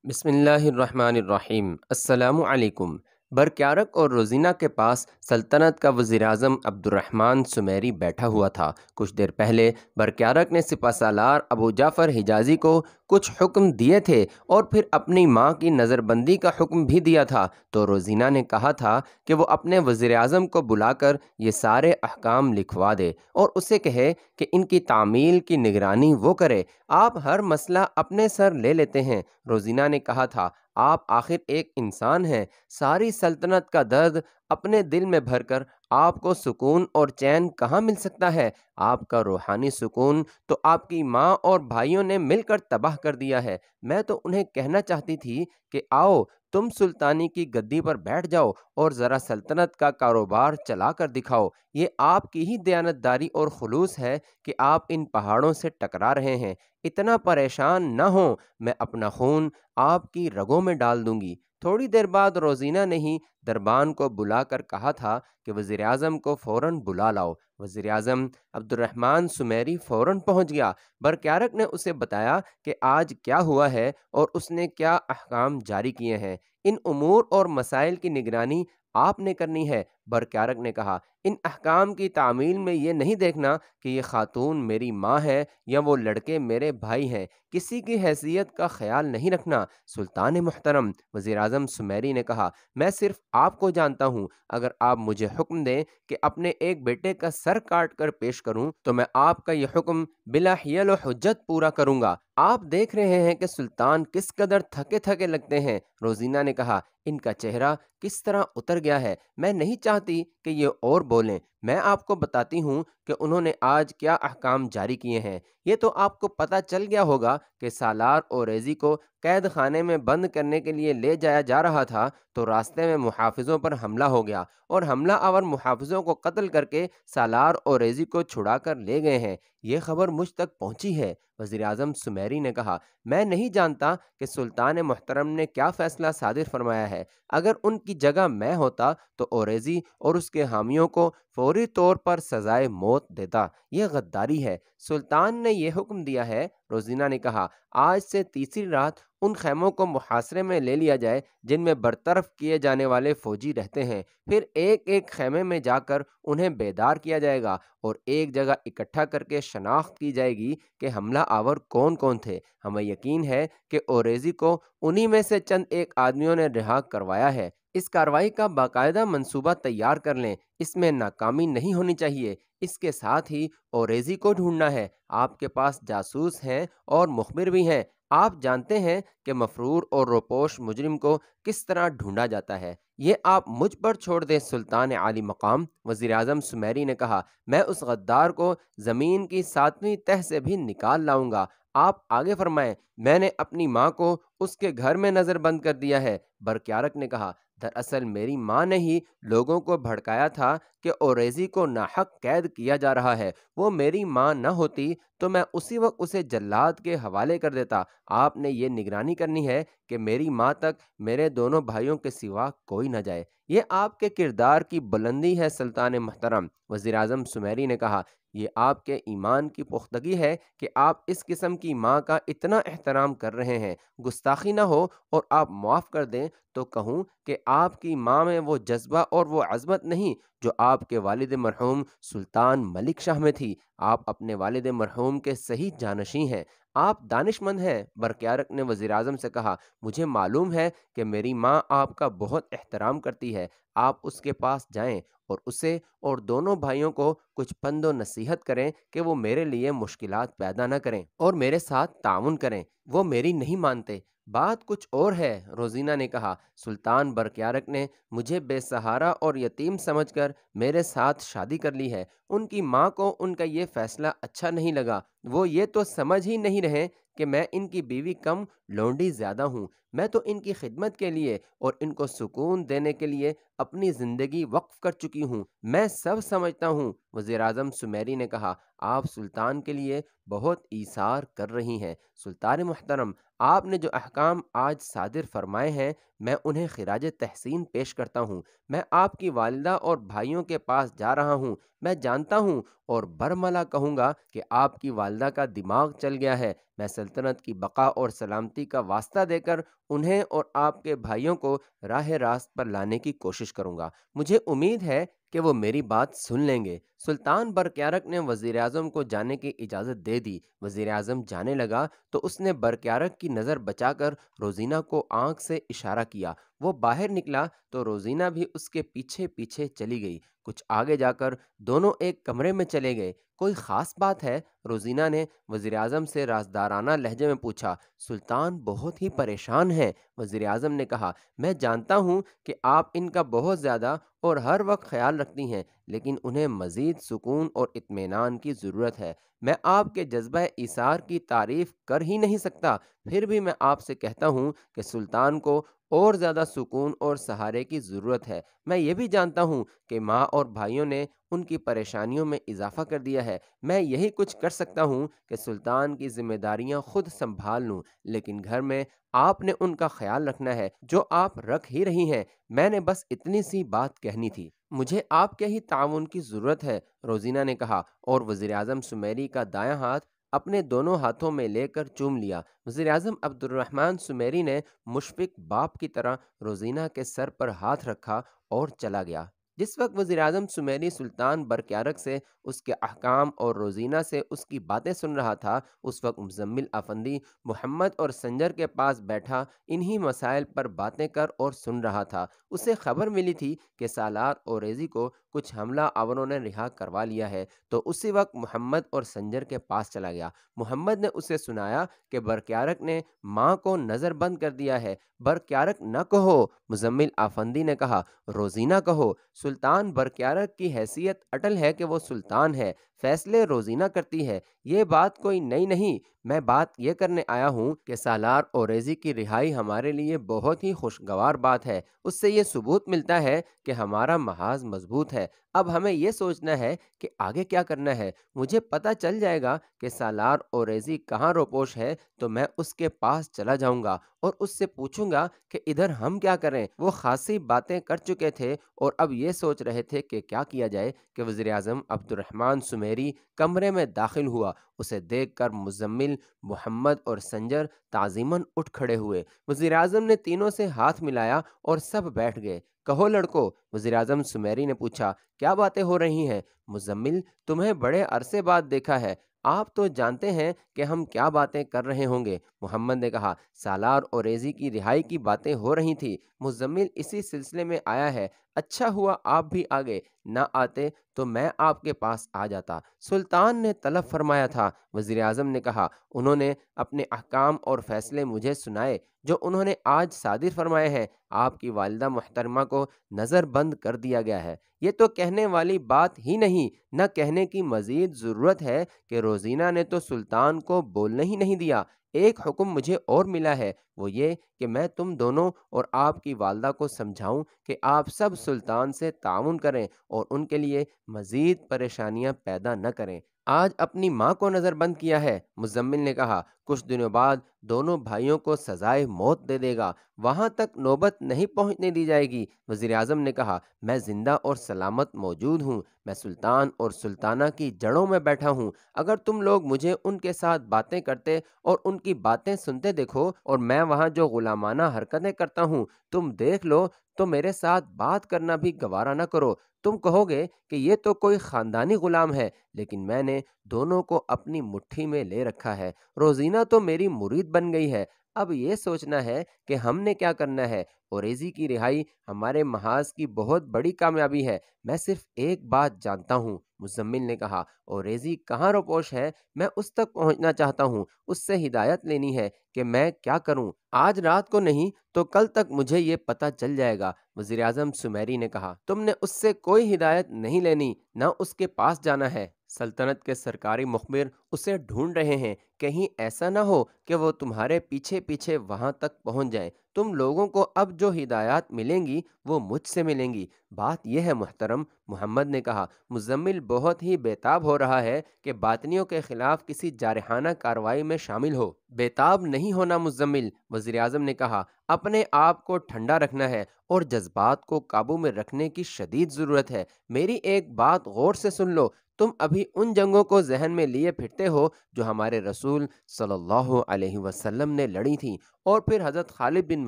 بسم اللہ الرحمن الرحیم۔ السلام علیکم۔ برکیارک اور روزینہ کے پاس سلطنت کا وزیر اعظم عبد الرحمن سمیری بیٹھا ہوا تھا۔ کچھ دیر پہلے برکیارک نے سپہ سالار ابو جعفر حجازی کو کچھ حکم دیے تھے اور پھر اپنی ماں کی نظر بندی کا حکم بھی دیا تھا، تو روزینہ نے کہا تھا کہ وہ اپنے وزیر اعظم کو بلا کر یہ سارے احکام لکھوا دے اور اسے کہے کہ ان کی تعمیل کی نگرانی وہ کرے۔ آپ ہر مسئلہ اپنے سر لے لیتے ہیں۔ روزینہ نے کہا تھا، آپ آخر ایک انسان ہیں، ساری سلطنت کا درد اپنے دل میں بھر کر آپ کو سکون اور چین کہاں مل سکتا ہے؟ آپ کا روحانی سکون تو آپ کی ماں اور بھائیوں نے مل کر تباہ کر دیا ہے۔ میں تو انہیں کہنا چاہتی تھی کہ آؤ تم سلطانی کی گدی پر بیٹھ جاؤ اور ذرا سلطنت کا کاروبار چلا کر دکھاؤ۔ یہ آپ کی ہی دیانتداری اور خلوص ہے کہ آپ ان پہاڑوں سے ٹکرا رہے ہیں۔ اتنا پریشان نہ ہوں، میں اپنا خون آپ کی رگوں میں ڈال دوں گی۔ تھوڑی دیر بعد روزینہ نے ہی دربان کو بلا کر کہا تھا کہ وزیر اعظم کو فوراً بلا لاؤ۔ وزیر اعظم عبد الرحمن سمیری فوراً پہنچ گیا۔ برکیارک نے اسے بتایا کہ آج کیا ہوا ہے اور اس نے کیا احکام جاری کیے ہیں۔ ان امور اور مسائل کی نگرانی آپ نے کرنی ہے۔ برکیارک نے کہا، ان احکام کی تعمیل میں یہ نہیں دیکھنا کہ یہ خاتون میری ماں ہے یا وہ لڑکے میرے بھائی ہیں، کسی کی حیثیت کا خیال نہیں رکھنا۔ سلطان محترم، وزیر اعظم سمیری نے کہا، میں صرف آپ کو جانتا ہوں، اگر آپ مجھے حکم دیں کہ اپنے ایک بیٹے کا سر کاٹ کر پیش کروں تو میں آپ کا یہ حکم بلا حیل و حجت پورا کروں گا۔ آپ دیکھ رہے ہیں کہ سلطان کس قدر تھکے تھکے لگتے ہیں۔ روزینہ نے کہا، ان کا چہرہ کس طرح اتر گیا ہے، میں نہیں چاہتی کہ یہ اور بولیں۔ میں آپ کو بتاتی ہوں کہ انہوں نے آج کیا احکام جاری کیے ہیں۔ یہ تو آپ کو پتہ چل گیا ہوگا کہ سالار اوریزی کو قید خانے میں بند کرنے کے لیے لے جایا جا رہا تھا تو راستے میں محافظوں پر حملہ ہو گیا اور حملہ آور محافظوں کو قتل کر کے سالار اوریزی کو چھڑا کر لے گئے ہیں۔ یہ خبر مجھ تک پہنچی ہے۔ وزیر اعظم سمیری نے کہا، میں نہیں جانتا کہ سلطان محترم نے کیا فیصلہ صادر فرمایا ہے۔ اگر ان کی جگہ میں ہوتا تو اوریزی اور اس کے حامیوں کو فوری طور پر سزائے موت دیتا۔ یہ غداری ہے۔ سلطان نے یہ حکم دیا ہے، روزینہ نے کہا، آج سے تیسری رات ان خیموں کو محاصرے میں لے لیا جائے جن میں برطرف کیے جانے والے فوجی رہتے ہیں، پھر ایک ایک خیمے میں جا کر انہیں بیدار کیا جائے گا اور ایک جگہ اکٹھا کر کے شناخت کی جائے گی کہ حملہ آور کون کون تھے۔ ہمیں یقین ہے کہ اوریزی کو انہی میں سے چند ایک آدمیوں نے رہا کروایا ہے۔ اس کارروائی کا باقاعدہ منصوبہ تیار کر لیں، اس میں ناکامی نہیں ہونی چاہیے۔ اس کے ساتھ ہی اوریزی کو ڈھونڈنا ہے۔ آپ کے پاس جاسوس ہیں اور مخبر بھی ہیں۔ آپ جانتے ہیں کہ مفرور اور روپوش مجرم کو کس طرح ڈھونڈا جاتا ہے۔ یہ آپ مجھ پر چھوڑ دیں سلطان عالی مقام۔ وزیر اعظم سمیری نے کہا، میں اس غدار کو زمین کی 7ویں تہ سے بھی نکال لاؤں گا۔ آپ آگے فرمائیں۔ میں نے اپنی ماں کو اس کے گھر میں نظر بند کر دیا ہے۔ برکیارک نے کہا، دراصل میری ماں نے ہی لوگوں کو بھڑکایا تھا کہ اوریزی کو ناحق قید کیا جا رہا ہے۔ وہ میری ماں نہ ہوتی تو میں اسی وقت اسے جلاد کے حوالے کر دیتا۔ آپ نے یہ نگرانی کرنی ہے کہ میری ماں تک میرے دونوں بھائیوں کے سوا کوئی نہ جائے۔ یہ آپ کے کردار کی بلندی ہے سلطان محترم۔ وزیر اعظم سمیری نے کہا، یہ آپ کے ایمان کی پختگی ہے کہ آپ اس قسم کی ماں کا اتنا احترام کر رہے ہیں۔ گستاخی نہ ہو اور آپ معاف کر دیں تو کہوں کہ آپ کی ماں میں وہ جذبہ اور وہ عظمت نہیں جو آپ کے والد مرحوم سلطان ملک شاہ میں تھی۔ آپ اپنے والد مرحوم کے صحیح جانشین ہیں۔ آپ دانش مند ہیں۔ برکیارک نے وزیر اعظم سے کہا، مجھے معلوم ہے کہ میری ماں آپ کا بہت احترام کرتی ہے۔ آپ اس کے پاس جائیں اور اسے اور دونوں بھائیوں کو کچھ پند و نصیحت کریں کہ وہ میرے لیے مشکلات پیدا نہ کریں اور میرے ساتھ تعاون کریں۔ وہ میری نہیں مانتے۔ بات کچھ اور ہے، روزینہ نے کہا، سلطان برکیارک نے مجھے بے سہارا اور یتیم سمجھ کر میرے ساتھ شادی کر لی ہے۔ ان کی ماں کو ان کا یہ فیصلہ اچھا نہیں لگا۔ وہ یہ تو سمجھ ہی نہیں رہے کہ میں ان کی بیوی کم لونڈی زیادہ ہوں۔ میں تو ان کی خدمت کے لیے اور ان کو سکون دینے کے لیے اپنی زندگی وقف کر چکی ہوں۔ میں سب سمجھتا ہوں۔ وزیر اعظم سمیری نے کہا، آپ سلطان کے لیے بہت ایثار کر رہی ہیں۔ سلطان محترم، آپ نے جو احکام آج صادر فرمائے ہیں میں انہیں خراج تحسین پیش کرتا ہوں۔ میں آپ کی والدہ اور بھائیوں کے پاس جا رہا ہوں۔ میں جانتا ہوں اور برملا کہوں گا کہ آپ کی والدہ کا دماغ چل گیا ہے۔ میں سلطنت کی بقا اور سلامتی کا واسطہ دے کر انہیں اور آپ کے بھائیوں کو راہ راست پر لانے کی کوشش کروں گا۔ مجھے امید ہے کہ وہ میری بات سن لیں گے۔ سلطان برکیارک نے وزیر اعظم کو جانے کی اجازت دے دی۔ وزیر اعظم جانے لگا تو اس نے برکیارک کی نظر بچا کر روزینہ کو آنکھ سے اشارہ کیا۔ وہ باہر نکلا تو روزینہ بھی اس کے پیچھے پیچھے چلی گئی۔ کچھ آگے جا کر دونوں ایک کمرے میں چلے گئے۔ کوئی خاص بات ہے؟ روزینہ نے وزیر اعظم سے رازدارانہ لہجے میں پوچھا۔ سلطان بہت ہی پریشان ہیں، وزیر اعظم نے کہا۔ میں جانتا ہوں کہ آپ ان کا بہت زیادہ اور ہر وقت خیال رکھتی ہیں، لیکن انہیں مزید سکون اور اطمینان کی ضرورت ہے۔ میں آپ کے جذبہ ایثار کی تعریف کر ہی نہیں سکتا، پھر بھی میں آپ سے کہتا ہوں کہ سلطان کو اور زیادہ سکون اور سہارے کی ضرورت ہے۔ میں یہ بھی جانتا ہوں کہ ماں اور بھائیوں نے ان کی پریشانیوں میں اضافہ کر دیا ہے۔ میں یہی کچھ کر سکتا ہوں کہ سلطان کی ذمہ داریاں خود سنبھال لوں، لیکن گھر میں آپ نے ان کا خیال رکھنا ہے، جو آپ رکھ ہی رہی ہیں۔ میں نے بس اتنی سی بات کہنی تھی۔ مجھے آپ کے ہی تعاون کی ضرورت ہے، روزینہ نے کہا، اور وزیر اعظم سمیری کا دایاں ہاتھ اپنے دونوں ہاتھوں میں لے کر چوم لیا۔ وزیر اعظم عبد الرحمن سمیری نے مشفق باپ کی طرح روزینہ کے سر پر ہاتھ رکھا اور چلا گیا۔ جس وقت وزیر اعظم سمیری سلطان برکیارک سے اس کے احکام اور روزینہ سے اس کی باتیں سن رہا تھا، اس وقت مزمل افندی محمد اور سنجر کے پاس بیٹھا انہی مسائل پر باتیں کر اور سن رہا تھا۔ اسے خبر ملی تھی کہ سالار اوریزی کو کچھ حملہ آوروں نے رہا کروا لیا ہے، تو اسی وقت محمد اور سنجر کے پاس چلا گیا۔ محمد نے اسے سنایا کہ برکیارک نے ماں کو نظر بند کر دیا ہے۔ برکیارک نہ کہو، مزمل آفندی نے کہا، روزینہ کہو۔ سلطان برکیارک کی حیثیت اٹل ہے کہ وہ سلطان ہے، فیصلے روزینہ کرتی ہے۔ یہ بات کوئی نئی نہیں۔ میں بات یہ کرنے آیا ہوں کہ سالار اوریزی کی رہائی ہمارے لیے بہت ہی خوشگوار بات ہے۔ اس سے یہ ثبوت ملتا ہے کہ ہمارا محاذ مضبوط ہے۔ اب ہمیں یہ سوچنا ہے کہ آگے کیا کرنا ہے۔ مجھے پتہ چل جائے گا کہ سالار اوریزی کہاں روپوش ہے تو میں اس کے پاس چلا جاؤں گا اور اس سے پوچھوں گا کہ ادھر ہم کیا کریں۔ وہ خاصی باتیں کر چکے تھے اور اب یہ سوچ رہے تھے کہ کیا کیا جائے کہ وزیر اعظم عبد الرحمن سمیری کمرے میں داخل ہوا۔ اسے دیکھ کر مزمل، محمد اور سنجر تعظیماً اٹھ کھڑے ہوئے۔ وزیر اعظم نے تینوں سے ہاتھ ملایا اور سب بیٹھ گئے۔ کہو لڑکو، وزیر اعظم سمیری نے پوچھا، کیا باتیں ہو رہی ہیں؟ مزمل، تمہیں بڑے عرصے بعد دیکھا ہے، آپ تو جانتے ہیں کہ ہم کیا باتیں کر رہے ہوں گے۔ محمد نے کہا، سالار اوریزی کی رہائی کی باتیں ہو رہی تھی۔ مزمل اسی سلسلے میں آیا ہے۔ اچھا ہوا آپ بھی آگے، نہ آتے تو میں آپ کے پاس آ جاتا۔ سلطان نے طلب فرمایا تھا، وزیر اعظم نے کہا۔ انہوں نے اپنے احکام اور فیصلے مجھے سنائے جو انہوں نے آج صادر فرمائے ہیں۔ آپ کی والدہ محترمہ کو نظر بند کر دیا گیا ہے۔ یہ تو کہنے والی بات ہی نہیں، نہ کہنے کی مزید ضرورت ہے کہ روزینہ نے تو سلطان کو بولنے ہی نہیں دیا۔ ایک حکم مجھے اور ملا ہے، وہ یہ کہ میں تم دونوں اور آپ کی والدہ کو سمجھاؤں کہ آپ سب سلطان سے تعاون کریں اور ان کے لیے مزید پریشانیاں پیدا نہ کریں۔ آج اپنی ماں کو نظر بند کیا ہے، مزمل نے کہا، کچھ دنوں بعد دونوں بھائیوں کو سزائے موت دے دے گا، وہاں تک نوبت نہیں پہنچنے دی جائے گی۔ وزیر اعظم نے کہا، میں زندہ اور سلامت موجود ہوں، میں سلطان اور سلطانہ کی جڑوں میں بیٹھا ہوں۔ اگر تم لوگ مجھے ان کے ساتھ باتیں کرتے اور ان کی باتیں سنتے دیکھو اور میں وہاں جو غلامانہ حرکتیں کرتا ہوں تم دیکھ لو تو میرے ساتھ بات کرنا بھی گوارا نہ کرو۔ تم کہو گے کہ یہ تو کوئی خاندانی غلام ہے، لیکن میں نے دونوں کو اپنی مٹھی میں لے رکھا ہے۔ روزینہ تو میری مرید بن گئی ہے۔ اب یہ سوچنا ہے کہ ہم نے کیا کرنا ہے۔ اوریزی کی رہائی ہمارے محاذ کی بہت بڑی کامیابی ہے۔ میں صرف ایک بات جانتا ہوں، مزمل نے کہا، اوریزی کہاں روپوش ہے؟ میں اس تک پہنچنا چاہتا ہوں، اس سے ہدایت لینی ہے کہ میں کیا کروں۔ آج رات کو نہیں تو کل تک مجھے یہ پتہ چل جائے گا۔ وزیر اعظم سمیری نے کہا، تم نے اس سے کوئی ہدایت نہیں لینی، نہ اس کے پاس جانا ہے۔ سلطنت کے سرکاری مخبر اسے ڈھونڈ رہے ہیں، کہیں ایسا نہ ہو کہ وہ تمہارے پیچھے پیچھے وہاں تک پہنچ جائیں۔ تم لوگوں کو اب جو ہدایات ملیں گی وہ مجھ سے ملیں گی۔ بات یہ ہے محترم، محمد نے کہا، مزمل بہت ہی بےتاب ہو رہا ہے کہ باطنیوں کے خلاف کسی جارحانہ کارروائی میں شامل ہو۔ بےتاب نہیں ہونا مزمل، وزیر اعظم نے کہا، اپنے آپ کو ٹھنڈا رکھنا ہے اور جذبات کو قابو میں رکھنے کی شدید ضرورت ہے۔ میری ایک بات غور سے سن لو، تم ابھی ان جنگوں کو ذہن میں لیے پھرتے ہو جو ہمارے رسول صلی اللہ علیہ وسلم نے لڑی تھیں، اور پھر حضرت خالد بن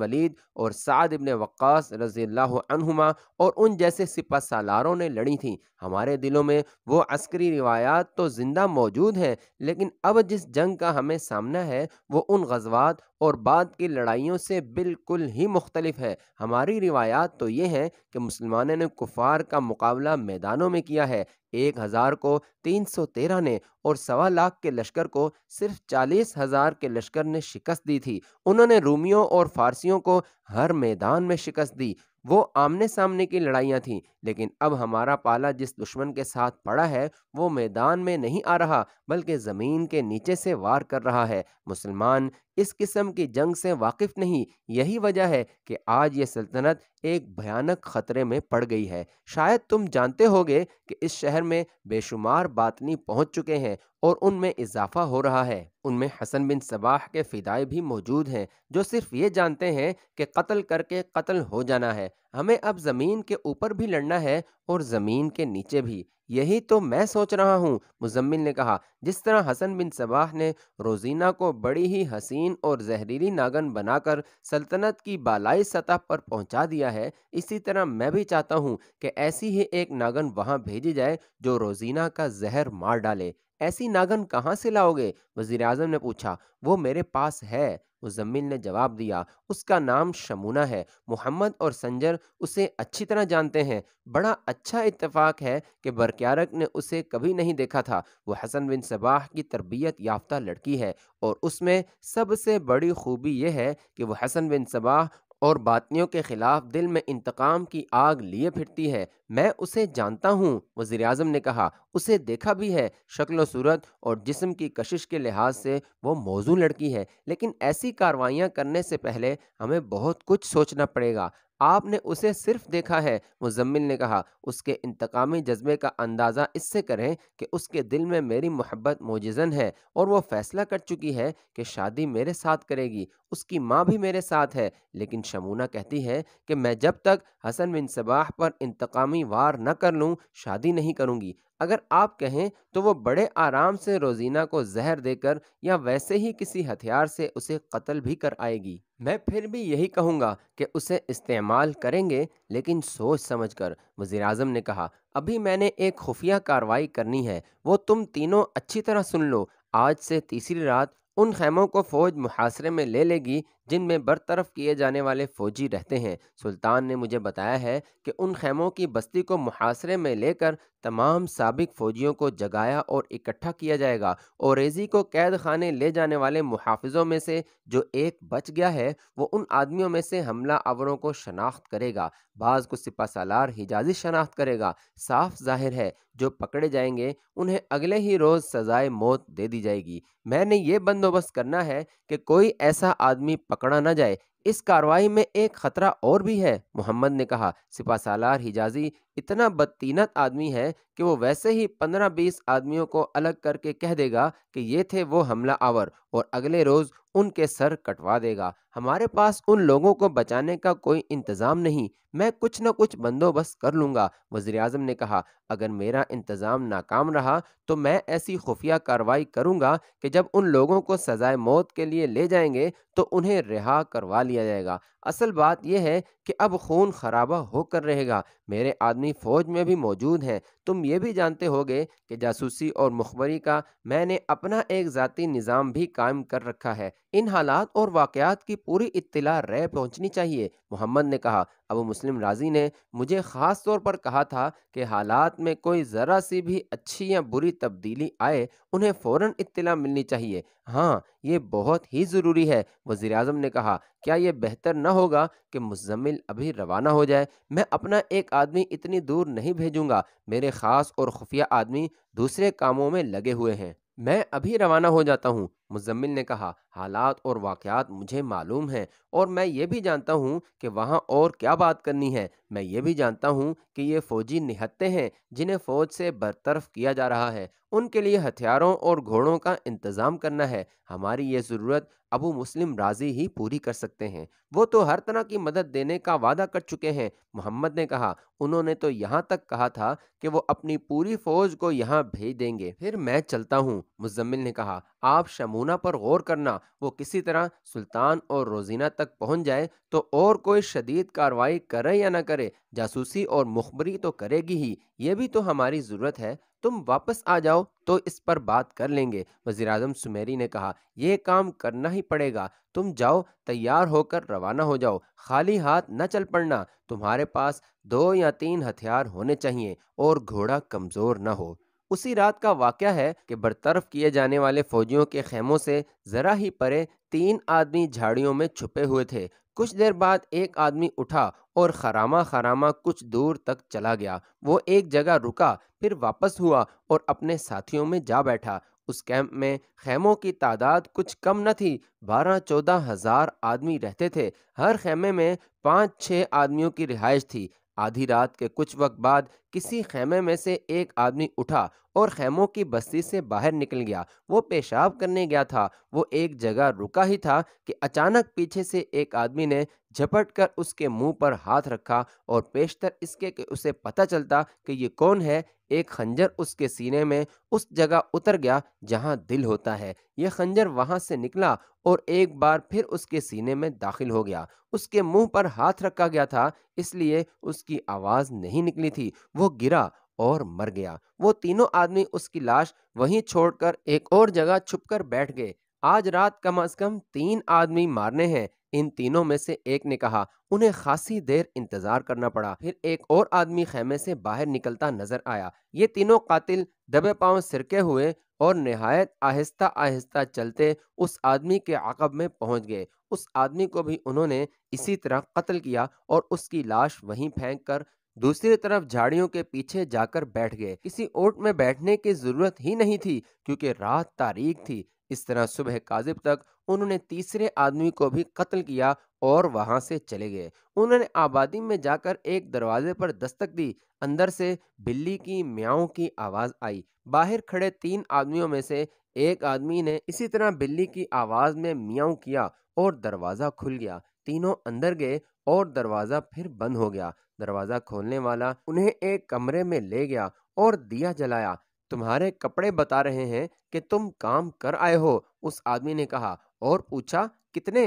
ولید اور سعد بن وقاص رضی اللہ عنہما اور ان جیسے سپہ سالاروں نے لڑی تھیں۔ ہمارے دلوں میں وہ عسکری روایات تو زندہ موجود ہیں، لیکن اب جس جنگ کا ہمیں سامنا ہے وہ ان غزوات اور بعد کی لڑائیوں سے بالکل ہی مختلف ہے۔ ہماری روایات تو یہ ہیں کہ مسلمانوں نے کفار کا مقابلہ میدانوں میں کیا ہے، 1000 کو 313 نے اور 1.25 کے لشکر کو صرف 40,000 کے لشکر نے شکست دی تھی۔ انہوں نے رومیوں اور فارسیوں کو ہر میدان میں شکست دی۔ وہ آمنے سامنے کی لڑائیاں تھیں، لیکن اب ہمارا پالا جس دشمن کے ساتھ پڑا ہے وہ میدان میں نہیں آ رہا بلکہ زمین کے نیچے سے وار کر رہا ہے۔ مسلمان اس قسم کی جنگ سے واقف نہیں، یہی وجہ ہے کہ آج یہ سلطنت ایک بھیانک خطرے میں پڑ گئی ہے۔ شاید تم جانتے ہوگے کہ اس شہر میں بے شمار باطنی پہنچ چکے ہیں اور ان میں اضافہ ہو رہا ہے۔ ان میں حسن بن صباح کے فدائے بھی موجود ہیں جو صرف یہ جانتے ہیں کہ قتل کر کے قتل ہو جانا ہے۔ ہمیں اب زمین کے اوپر بھی لڑنا ہے اور زمین کے نیچے بھی۔ یہی تو میں سوچ رہا ہوں، مزمل نے کہا، جس طرح حسن بن صباح نے روزینہ کو بڑی ہی حسین اور زہریلی ناگن بنا کر سلطنت کی بالائی سطح پر پہنچا دیا ہے، اسی طرح میں بھی چاہتا ہوں کہ ایسی ہی ایک ناگن وہاں بھیجی جائے جو روزینہ کا زہر مار ڈالے۔ ایسی ناگن کہاں سے لاؤ گے؟ وزیر اعظم نے پوچھا۔ وہ میرے پاس ہے، مزمل نے جواب دیا، اس کا نام شمونہ ہے۔ محمد اور سنجر اسے اچھی طرح جانتے ہیں۔ بڑا اچھا اتفاق ہے کہ برکیارک نے اسے کبھی نہیں دیکھا تھا۔ وہ حسن بن صباح کی تربیت یافتہ لڑکی ہے، اور اس میں سب سے بڑی خوبی یہ ہے کہ وہ حسن بن صباح اور باطنیوں کے خلاف دل میں انتقام کی آگ لیے پھرتی ہے۔ میں اسے جانتا ہوں، وزیر اعظم نے کہا، اسے دیکھا بھی ہے۔ شکل و صورت اور جسم کی کشش کے لحاظ سے وہ موزوں لڑکی ہے، لیکن ایسی کاروائیاں کرنے سے پہلے ہمیں بہت کچھ سوچنا پڑے گا۔ آپ نے اسے صرف دیکھا ہے، مزمل نے کہا، اس کے انتقامی جذبے کا اندازہ اس سے کریں کہ اس کے دل میں میری محبت موجزن ہے اور وہ فیصلہ کر چکی ہے کہ شادی میرے ساتھ کرے گی۔ اس کی ماں بھی میرے ساتھ ہے، لیکن شمونہ کہتی ہے کہ میں جب تک حسن بن صباح پر انتقامی وار نہ کر لوں شادی نہیں کروں گی۔ اگر آپ کہیں تو وہ بڑے آرام سے روزینہ کو زہر دے کر یا ویسے ہی کسی ہتھیار سے اسے قتل بھی کر آئے گی۔ میں پھر بھی یہی کہوں گا کہ اسے استعمال کریں گے، لیکن سوچ سمجھ کر، وزیر اعظم نے کہا۔ ابھی میں نے ایک خفیہ کارروائی کرنی ہے، وہ تم تینوں اچھی طرح سن لو۔ آج سے تیسری رات ان خیموں کو فوج محاصرے میں لے لے گی جن میں برطرف کیے جانے والے فوجی رہتے ہیں۔ سلطان نے مجھے بتایا ہے کہ ان خیموں کی بستی کو محاصرے میں لے کر تمام سابق فوجیوں کو جگایا اور اکٹھا کیا جائے گا۔ اوریزی کو قید خانے لے جانے والے محافظوں میں سے جو ایک بچ گیا ہے وہ ان آدمیوں میں سے حملہ آوروں کو شناخت کرے گا، بعض کو سپہ سالار حجازی شناخت کرے گا۔ صاف ظاہر ہے جو پکڑے جائیں گے انہیں اگلے ہی روز سزائے موت دے دی جائے گی۔ میں نے یہ بندوبست کرنا ہے کہ کوئی ایسا آدمی پکڑا نہ جائے۔ اس کارروائی میں ایک خطرہ اور بھی ہے، محمد نے کہا۔ سپہ سالار حجازی اتنا بدطینت آدمی ہے کہ وہ ویسے ہی 15-20 آدمیوں کو الگ کر کے کہہ دے گا کہ یہ تھے وہ حملہ آور، اور اگلے روز ان کے سر کٹوا دے گا۔ ہمارے پاس ان لوگوں کو بچانے کا کوئی انتظام نہیں۔ میں کچھ نہ کچھ بندوبست کر لوں گا، وزیر اعظم نے کہا۔ اگر میرا انتظام ناکام رہا تو میں ایسی خفیہ کارروائی کروں گا کہ جب ان لوگوں کو سزائے موت کے لیے لے جائیں گے تو انہیں رہا کروا لیا جائے گا۔ اصل بات یہ ہے کہ اب خون خرابہ ہو کر رہے گا۔ میرے آدمی فوج میں بھی موجود ہیں۔ تم یہ بھی جانتے ہوگے کہ جاسوسی اور مخبری کا میں نے اپنا ایک ذاتی نظام بھی قائم کر رکھا ہے۔ ان حالات اور واقعات کی پوری اطلاع رائے پہنچنی چاہیے، محمد نے کہا۔ ابو مسلم رازی نے مجھے خاص طور پر کہا تھا کہ حالات میں کوئی ذرا سی بھی اچھی یا بری تبدیلی آئے انہیں فوراً اطلاع ملنی چاہیے۔ ہاں، یہ بہت ہی ضروری ہے، وزیر اعظم نے کہا۔ کیا یہ بہتر نہ ہوگا کہ مزمل ابھی روانہ ہو جائے؟ میں اپنا ایک آدمی اتنی دور نہیں بھیجوں گا، میرے خاص اور خفیہ آدمی دوسرے کاموں میں لگے ہوئے ہیں۔ میں ابھی روانہ ہو جاتا ہوں، مزمل نے کہا۔ حالات اور واقعات مجھے معلوم ہیں، اور میں یہ بھی جانتا ہوں کہ وہاں اور کیا بات کرنی ہے۔ میں یہ بھی جانتا ہوں کہ یہ فوجی نہتے ہیں جنہیں فوج سے برطرف کیا جا رہا ہے، ان کے لیے ہتھیاروں اور گھوڑوں کا انتظام کرنا ہے۔ ہماری یہ ضرورت ابو مسلم راضی ہی پوری کر سکتے ہیں، وہ تو ہر طرح کی مدد دینے کا وعدہ کر چکے ہیں، محمد نے کہا۔ انہوں نے تو یہاں تک کہا تھا کہ وہ اپنی پوری فوج کو یہاں بھیج دیں گے۔ پھر میں چلتا ہوں، مزمل نے کہا۔ آپ شمونہ پر غور کرنا، وہ کسی طرح سلطان اور روزینہ تک پہنچ جائے تو اور کوئی شدید کارروائی کرے یا نہ کرے، جاسوسی اور مخبری تو کرے گی ہی، یہ بھی تو ہماری ضرورت ہے۔ تم واپس آ جاؤ تو اس پر بات کر لیں گے، وزیر اعظم سمیری نے کہا۔ یہ کام کرنا ہی پڑے گا، تم جاؤ، تیار ہو کر روانہ ہو جاؤ، خالی ہاتھ نہ چل پڑنا۔ تمہارے پاس 2 یا 3 ہتھیار ہونے چاہیے اور گھوڑا کمزور نہ ہو۔ اسی رات کا واقعہ ہے کہ برطرف کیے جانے والے فوجیوں کے خیموں سے ذرا ہی پرے 3 آدمی جھاڑیوں میں چھپے ہوئے تھے۔ کچھ دیر بعد ایک آدمی اٹھا اور خرامہ خرامہ کچھ دور تک چلا گیا۔ وہ ایک جگہ رکا، پھر واپس ہوا اور اپنے ساتھیوں میں جا بیٹھا۔ اس کیمپ میں خیموں کی تعداد کچھ کم نہ تھی، 12-14 ہزار آدمی رہتے تھے۔ ہر خیمے میں 5-6 آدمیوں کی رہائش تھی۔ آدھی رات کے کچھ وقت بعد کسی خیمے میں سے ایک آدمی اٹھا اور خیموں کی بستی سے باہر نکل گیا۔ وہ پیشاب کرنے گیا تھا۔ وہ ایک جگہ رکا ہی تھا کہ اچانک پیچھے سے ایک آدمی نے جھپٹ کر اس کے منہ پر ہاتھ رکھا، اور پیشتر اس کے کہ اسے پتہ چلتا کہ یہ کون ہے، ایک خنجر اس کے سینے میں اس جگہ اتر گیا جہاں دل ہوتا ہے۔ یہ خنجر وہاں سے نکلا اور ایک بار پھر اس کے سینے میں داخل ہو گیا۔ اس کے منہ پر ہاتھ رکھا گیا تھا، اس لیے اس کی آواز نہیں نکلی تھی۔ وہ گرا اور مر گیا۔ وہ تینوں آدمی اس کی لاش وہیں چھوڑ کر ایک اور جگہ چھپ کر بیٹھ گئے۔ آج رات کم از کم 3 آدمی مارنے ہیں، ان تینوں میں سے ایک نے کہا۔ انہیں خاصی دیر انتظار کرنا پڑا، پھر ایک اور آدمی خیمے سے باہر نکلتا نظر آیا۔ یہ تینوں قاتل دبے پاؤں سرکے ہوئے اور نہایت آہستہ آہستہ چلتے اس آدمی کے عقب میں پہنچ گئے۔ اس آدمی کو بھی انہوں نے اسی طرح قتل کیا اور اس کی لاش وہیں پھینک کر دوسری طرف جھاڑیوں کے پیچھے جا کر بیٹھ گئے۔ کسی اونٹ میں بیٹھنے کی ضرورت ہی نہیں تھی کیونکہ رات تاریک تھی۔ اس طرح صبح کاذب تک انہوں نے تیسرے آدمی کو بھی قتل کیا اور وہاں سے چلے گئے۔ انہوں نے آبادی میں جا کر ایک دروازے پر دستک دی۔ اندر سے بلی کی میاؤں کی آواز آئی۔ باہر کھڑے 3 آدمیوں میں سے ایک آدمی نے اسی طرح بلی کی آواز میں میاؤں کیا اور دروازہ کھل گیا۔ تینوں اندر گئے اور دروازہ پھر بند ہو گیا۔ دروازہ کھولنے والا انہیں ایک کمرے میں لے گیا اور دیا جلایا۔ تمہارے کپڑے بتا رہے ہیں کہ تم کام کر آئے ہو، اس آدمی نے کہا، اور پوچھا کتنے؟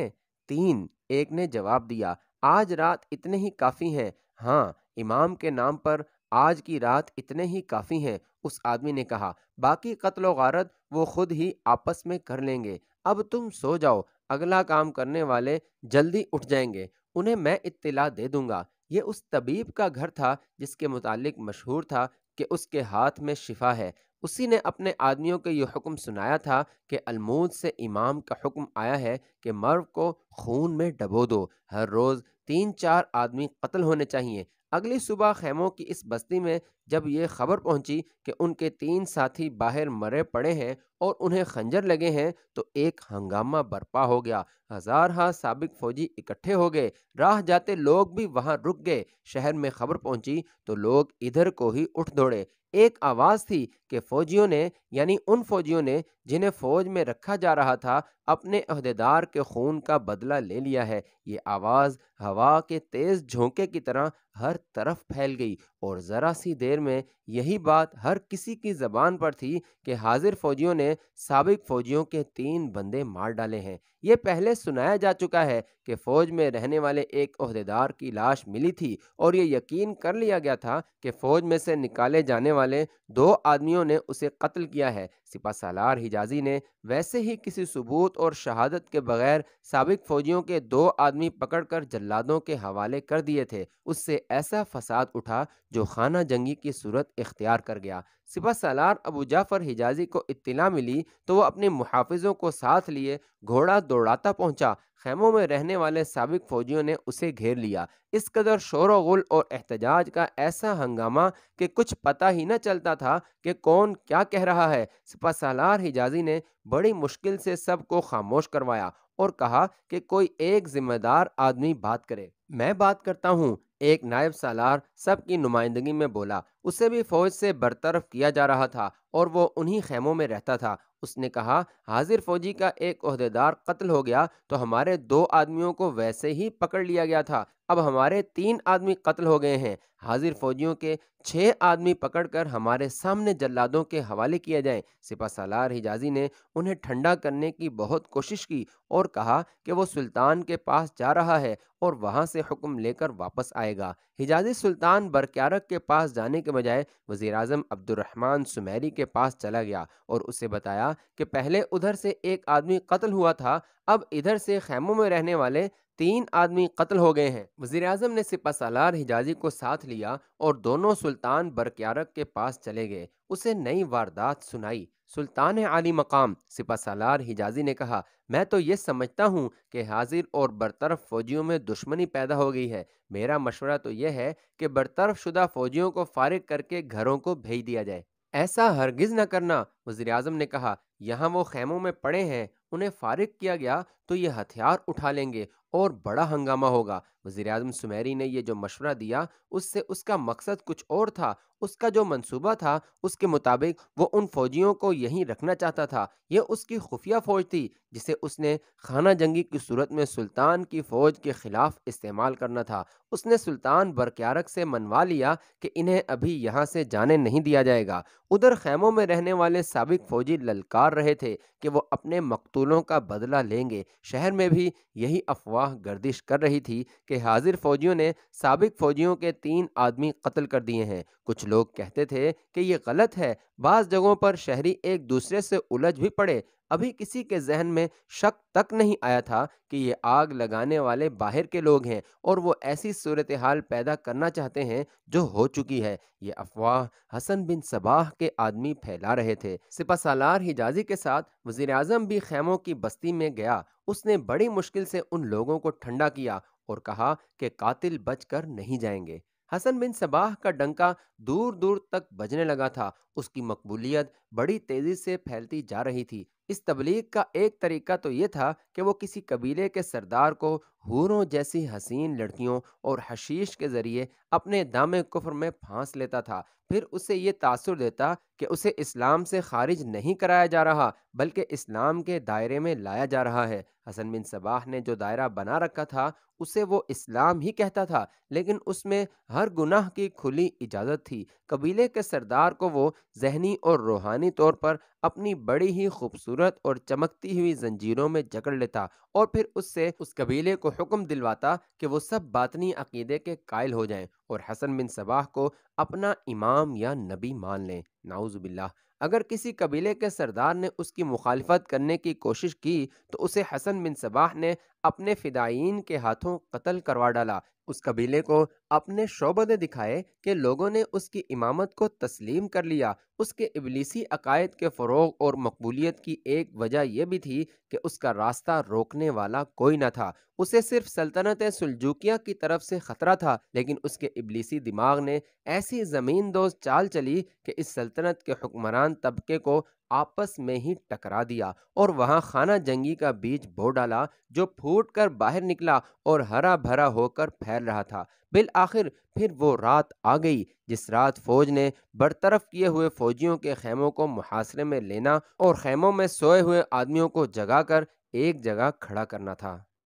3، ایک نے جواب دیا۔ آج رات اتنے ہی کافی ہیں۔ ہاں، امام کے نام پر آج کی رات اتنے ہی کافی ہیں، اس آدمی نے کہا۔ باقی قتل و غارت وہ خود ہی آپس میں کر لیں گے۔ اب تم سو جاؤ، اگلا کام کرنے والے جلدی اٹھ جائیں گے، انہیں میں اطلاع دے دوں گا۔ یہ اس طبیب کا گھر تھا جس کے متعلق مشہور تھا کہ اس کے ہاتھ میں شفا ہے۔ اسی نے اپنے آدمیوں کو یہ حکم سنایا تھا کہ المود سے امام کا حکم آیا ہے کہ مرو کو خون میں ڈبو دو۔ ہر روز 3-4 آدمی قتل ہونے چاہیے۔ اگلی صبح خیموں کی اس بستی میں جب یہ خبر پہنچی کہ ان کے 3 ساتھی باہر مرے پڑے ہیں اور انہیں خنجر لگے ہیں تو ایک ہنگامہ برپا ہو گیا۔ ہزارہا سابق فوجی اکٹھے ہو گئے، راہ جاتے لوگ بھی وہاں رک گئے۔ شہر میں خبر پہنچی تو لوگ ادھر کو ہی اٹھ دوڑے۔ ایک آواز تھی کہ فوجیوں نے، یعنی ان فوجیوں نے جنہیں فوج میں رکھا جا رہا تھا، اپنے عہدیدار کے خون کا بدلہ لے لیا ہے۔ یہ آواز ہوا کے تیز جھونکے کی طرح ہر طرف پھیل گئی، اور ذرا سی دیر میں یہی بات ہر کسی کی زبان پر تھی کہ حاضر فوجیوں نے سابق فوجیوں کے 3 بندے مار ڈالے ہیں۔ یہ پہلے سنایا جا چکا ہے کہ فوج میں رہنے والے ایک عہدیدار کی لاش ملی تھی، اور یہ یقین کر لیا گیا تھا کہ فوج میں سے نکالے جانے والے 2 آدمیوں نے اسے قتل کیا ہے۔ سپہ سالار حجازی نے ویسے ہی کسی ثبوت اور شہادت کے بغیر سابق فوجیوں کے 2 آدمی پکڑ کر جلادوں کے حوالے کر دیے تھے۔ اس سے ایسا فساد اٹھا جو خانہ جنگی کی صورت اختیار کر گیا۔ سپہ سالار ابو جعفر حجازی کو اطلاع ملی تو وہ اپنے محافظوں کو ساتھ لیے گھوڑا دوڑاتا پہنچا۔ خیموں میں رہنے والے سابق فوجیوں نے اسے گھیر لیا۔ اس قدر شور و غل اور احتجاج کا ایسا ہنگامہ کہ کچھ پتہ ہی نہ چلتا تھا کہ کون کیا کہہ رہا ہے۔ سپہ سالار حجازی نے بڑی مشکل سے سب کو خاموش کروایا اور کہا کہ کوئی ایک ذمہ دار آدمی بات کرے۔ میں بات کرتا ہوں، ایک نائب سالار سب کی نمائندگی میں بولا۔ اسے بھی فوج سے برطرف کیا جا رہا تھا اور وہ انہی خیموں میں رہتا تھا۔ اس نے کہا، حاضر فوجی کا ایک عہدیدار قتل ہو گیا تو ہمارے 2 آدمیوں کو ویسے ہی پکڑ لیا گیا تھا، اب ہمارے 3 آدمی قتل ہو گئے ہیں۔ حاضر فوجیوں کے 6 آدمی پکڑ کر ہمارے سامنے جلادوں کے حوالے کیا جائیں۔ سپہ سالار حجازی نے انہیں ٹھنڈا کرنے کی بہت کوشش کی اور کہا کہ وہ سلطان کے پاس جا رہا ہے اور وہاں سے حکم لے کر واپس آئے گا۔ حجازی سلطان برکیارق کے پاس جانے کے بجائے وزیر اعظم عبد الرحمن سمیری کے پاس چلا گیا اور اسے بتایا کہ پہلے ادھر سے ایک آدمی قتل ہوا تھا، اب ادھر سے خیموں میں رہنے والے 3 آدمی قتل ہو گئے ہیں۔ وزیر اعظم نے سپہ سالار حجازی کو ساتھ لیا اور دونوں سلطان برکیارق کے پاس چلے گئے۔ اسے نئی واردات سنائی۔ سلطان عالی مقام سپہ سالار حجازی نے کہا، میں تو یہ سمجھتا ہوں کہ حاضر اور برطرف فوجیوں میں دشمنی پیدا ہو گئی ہے۔ میرا مشورہ تو یہ ہے کہ برطرف شدہ فوجیوں کو فارغ کر کے گھروں کو بھیج دیا جائے۔ ایسا ہرگز نہ کرنا، وزیر اعظم نے کہا، یہاں وہ خیموں میں پڑے ہیں، انہیں فارغ کیا گیا تو یہ ہتھیار اٹھا لیں گے اور بڑا ہنگامہ ہوگا۔ وزیر اعظم سمیری نے یہ جو مشورہ دیا اس سے اس کا مقصد کچھ اور تھا۔ اس کا جو منصوبہ تھا اس کے مطابق وہ ان فوجیوں کو یہیں رکھنا چاہتا تھا۔ یہ اس کی خفیہ فوج تھی جسے اس نے خانہ جنگی کی صورت میں سلطان کی فوج کے خلاف استعمال کرنا تھا۔ اس نے سلطان برکیارق سے منوا لیا کہ انہیں ابھی یہاں سے جانے نہیں دیا جائے گا۔ ادھر خیموں میں رہنے والے سابق فوجی للکار رہے تھے کہ وہ اپنے مقتولوں کا بدلہ لیں گے۔ شہر میں بھی یہی افواہ گردش کر رہی تھی کہ حاضر فوجیوں نے سابق فوجیوں کے 3 آدمی قتل کر دیے ہیں۔ کچھ لوگ کہتے تھے کہ یہ غلط ہے۔ بعض جگہوں پر شہری ایک دوسرے سے الجھ بھی پڑے۔ ابھی کسی کے ذہن میں شک تک نہیں آیا تھا کہ یہ آگ لگانے والے باہر کے لوگ ہیں اور وہ ایسی صورتحال پیدا کرنا چاہتے ہیں جو ہو چکی ہے۔ یہ افواہ حسن بن صباح کے آدمی پھیلا رہے تھے۔ سپہ سالار حجازی کے ساتھ وزیر اعظم بھی خیموں کی بستی میں گیا۔ اس نے بڑی مشکل سے ان لوگوں کو ٹھنڈا کیا اور کہا کہ قاتل بچ کر نہیں جائیں گے۔ حسن بن صباح کا ڈنکا دور دور تک بجنے لگا تھا۔ اس کی مقبولیت بڑی تیزی سے پھیلتی جا رہی تھی۔ اس تبلیغ کا ایک طریقہ تو یہ تھا کہ وہ کسی قبیلے کے سردار کو حوروں جیسی حسین لڑکیوں اور حشیش کے ذریعے اپنے دام کفر میں پھانس لیتا تھا، پھر اسے یہ تاثر دیتا کہ اسے اسلام سے خارج نہیں کرایا جا رہا بلکہ اسلام کے دائرے میں لایا جا رہا ہے۔ حسن بن صباح نے جو دائرہ بنا رکھا تھا اسے وہ اسلام ہی کہتا تھا، لیکن اس میں ہر گناہ کی کھلی اجازت تھی۔ قبیلے کے سردار کو وہ ذہنی اور روحانی طور پر اپنی بڑی ہی خوبصورت اور چمکتی ہوئی زنجیروں میں جکڑ لیتا اور پھر اس سے اس قبیلے کو حکم دلواتا کہ وہ سب باطنی عقیدے کے قائل ہو جائیں اور حسن بن صباح کو اپنا امام یا نبی مان لیں۔ نعوذ باللہ، اگر کسی قبیلے کے سردار نے اس کی مخالفت کرنے کی کوشش کی تو اسے حسن بن صباح نے اپنے فدائیین کے ہاتھوں قتل کروا ڈالا۔ اس قبیلے کو اپنے شعبدے دکھائے کہ لوگوں نے اس کی امامت کو تسلیم کر لیا۔ اس کے ابلیسی عقائد کے فروغ اور مقبولیت کی ایک وجہ یہ بھی تھی کہ اس کا راستہ روکنے والا کوئی نہ تھا۔ اسے صرف سلطنت سلجوکیہ کی طرف سے خطرہ تھا، لیکن اس کے ابلیسی دماغ نے ایسی زمین دوز چال چلی کہ اس سلطنت کے حکمران طبقے کو آپس میں ہی ٹکرا دیا اور وہاں خانہ جنگی کا بیج بو ڈالا جو پھوٹ کر باہر نکلا اور ہرا بھرا ہو کر پھیل رہا تھا۔ بالآخر پھر وہ رات آ گئی جس رات فوج نے برطرف کیے ہوئے فوجیوں کے خیموں کو محاصرے میں لینا اور خیموں میں سوئے ہوئے آدمیوں کو جگا کر ایک جگہ کھڑا کرنا تھا۔